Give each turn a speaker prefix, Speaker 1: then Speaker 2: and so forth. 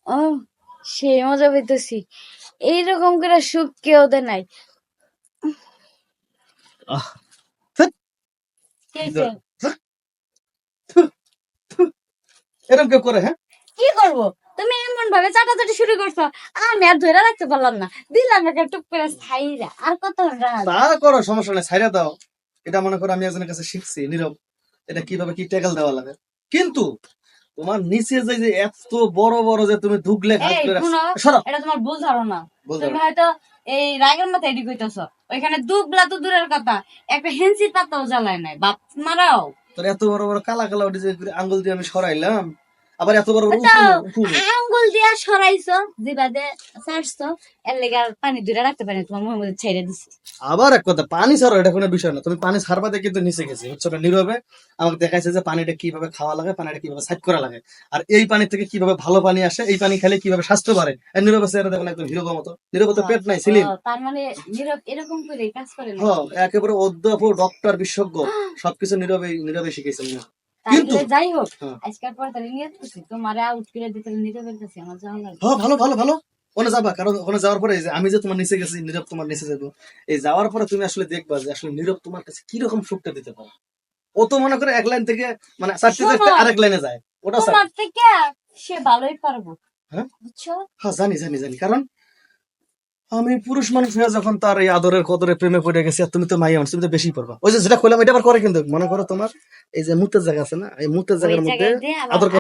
Speaker 1: ও, সেই মজা পেতেছি। এইরকম করে সুখ কেউ দেয় নাই।
Speaker 2: আহ, ধ্যাৎ,
Speaker 1: কি হয়েছে?
Speaker 2: এরকম কেউ করে? হ্যাঁ,
Speaker 1: কি করবো? তুমি এমন ভাবে চাটাচাটি শুরু করছো, আমি আর ধরে রাখতে পারলাম না, দিলাম একটা টুক করে ছাইরা। আর কত রাত?
Speaker 2: তা করো, সমস্যা নেই, ছাইড়া দাও। এটা মনে করো আমি একজনের কাছে শিখছি নীরব, এটা কিভাবে কি ট্যাকল দেওয়া লাগে। কিন্তু তোমার নিচে যে এত বড় বড় যে তুমি ধুগলে ঘাস
Speaker 1: এই
Speaker 2: করে রাখছো,
Speaker 1: শুনো,
Speaker 2: সরো।
Speaker 1: এটা তোমার ভুল ধারণা।
Speaker 2: বলতে
Speaker 1: তুমি
Speaker 2: পারো।
Speaker 1: হয়তো এই রাগের মাথায় এডি কইতাছো। ওইখানে দুবলা তো দূরের কথা, একটা হেন্সি পাতাও জ্বালায় নাই, বাপ মারাও।
Speaker 2: তোর এত বড় বড় কালা কালা ওটি যে আঙ্গুল দিয়ে আমি সরাইলাম, আবার এত বড় বড়
Speaker 1: তো
Speaker 2: উকুন উকুন।
Speaker 1: আঙ্গুল দিয়া সরাইছো, জিবাদে ছাড়ছো, এর লেগে আর পানি দূরে রাখতে পারি না, তোমার মুখের মধ্যে ছেড়ে দিছি।
Speaker 2: আবার এক কথা, পানি ছাড়ো, এটা কোনো বিষয় না। তুমি পানি ছাড়বাতে কিন্তু নিচে গেছি, হচ্ছে না, নীরবে আমাকে দেখাইছে যে পানিটা কিভাবে খাওয়া লাগে, পানিটা কিভাবে সাইড করা লাগে, আর এই পানি থেকে কিভাবে ভালো পানি আসে, এই পানি খেলে কিভাবে স্বাস্থ্য বাড়ে। আর নীরবে চেহারা দেখুন একদম হিরোগের মতো। নীরবে তো পেট নাই, সিলিম।
Speaker 1: তার মানে নীরব এরকম করে কাজ করে
Speaker 2: হ্যাঁ,
Speaker 1: নাকি?
Speaker 2: একেবারে অধ্যাপক, ডক্টর, বিশেষজ্ঞ, সবকিছু নীরবে নীরবে শিখেছেন না। কিন্তু
Speaker 1: তাহলে যাই হোক,
Speaker 2: হ্যাঁ,
Speaker 1: আজকের পর তাহলে নিয়ে আসতেছি তোমার আউট করে দিতে, নীরবের কাছে আমার যাওয়া লাগবে।
Speaker 2: হ্যাঁ, ভালো ভালো ভালো। ওখানে যাবা, কারণ ওখানে যাওয়ার পরে এই যে আমি যে তোমার নিচে গেছি, নীরব তোমার নিচে যাবো। এই যাওয়ার পরে তুমি আসলে দেখবা যে আসলে নীরব তোমার কাছে কিরকম সুখটা দিতে পারে। ও তো মনে করে এক লাইন থেকে মানে চারটে চারটে
Speaker 1: শোনো,
Speaker 2: আরেক লাইনে যায়, ওটা স্যার।
Speaker 1: তোমার থেকে সে ভালোই পারবো,
Speaker 2: হ্যাঁ,
Speaker 1: বুঝছো?
Speaker 2: হ্যাঁ, জানি জানি জানি, কারণ আমি পুরুষ মানুষ হয়ে যখন তার এই আদরের কদরে প্রেমে পড়ে গেছি, আর তুমি তো মাইয়া মানুষ, তুমি তো বেশি পড়বা। ওই যে যেটা কইলাম এটা আবার করে, কিন্তু মনে করো তোমার এই যে মুতের জায়গা আছে না, এই মুতের
Speaker 1: ওই
Speaker 2: জায়গার মধ্যে
Speaker 1: জায়গায় দিয়ে আবার
Speaker 2: আদর